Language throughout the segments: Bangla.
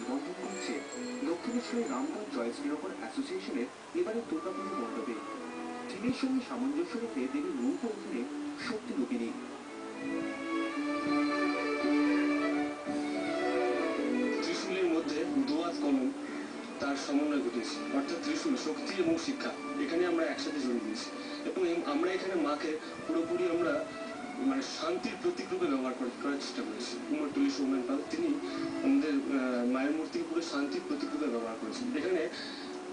মেলবন্ধন করছে দক্ষিণেশ্বরের রামগঞ্জ জয়শ্রীনগর অ্যাসোসিয়েশনের এবারের দুর্গাপুজো মণ্ডপে। থিমের সঙ্গে সামঞ্জস্য রেখে দেবীর রূপ ও অধীনে শক্তি রূপিণী। ত্রিশূলের মধ্যে দোয়াত কলম তার সমন্বয় ঘটেছে, অর্থাৎ ত্রিশূল শক্তি এবং শিক্ষা এখানে আমরা একসাথে জড়িয়ে দিয়েছি এবং আমরা এখানে মাকে পুরোপুরি আমরা মানে শান্তির প্রতীক রূপে ব্যবহার করার চেষ্টা করেছি। কুমোরটুলি সৌমেন পাল তিনি আমাদের মায়ের মূর্তিকে পুরো শান্তির প্রতীক রূপে ব্যবহার করেছেন। এখানে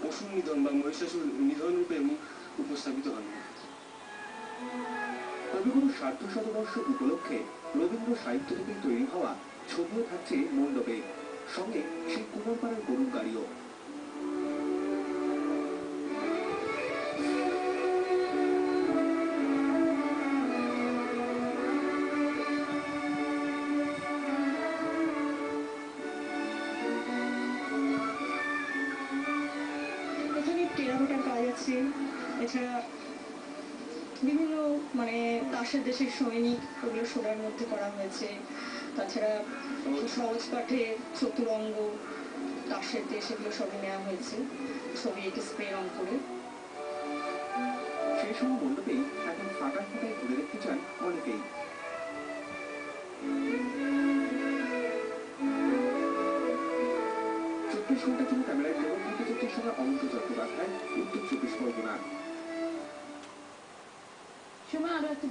অসুর নিধন বা মহিষাসুর নিধন রূপে উপস্থাপিত হন। কবিগুরুর সার্ধশতবর্ষ উপলক্ষে রবীন্দ্র সাহিত্য থেকে তৈরি হওয়া ছবিও থাকছে মণ্ডপে, সঙ্গে সেই কুমারপাড়ার গরুর গাড়িও। এখানে টেরাকোটার কাজ আছে, এছাড়া বিভিন্ন মানে তাসের দেশের সৈনিক ওগুলো শোলার মধ্যে করা হয়েছে। তাছাড়া সহজ কাঠে চতুরঙ্গ তাসের দেশ এগুলো সবই নেওয়া হয়েছে ছবি এঁকে স্প্রে রং করে। সেই সময় মণ্ডপেই এখন ফাটায় ফাটায় ঘুরে দেখতে চান অনেকেই। 24 ঘন্টার জন্য ক্যামেরায় প্রবল ভট্টাচার্যের সঙ্গে অনন্ত চট্টোপাধ্যায়, উত্তর 24 পরগনা। সময় আরো একটা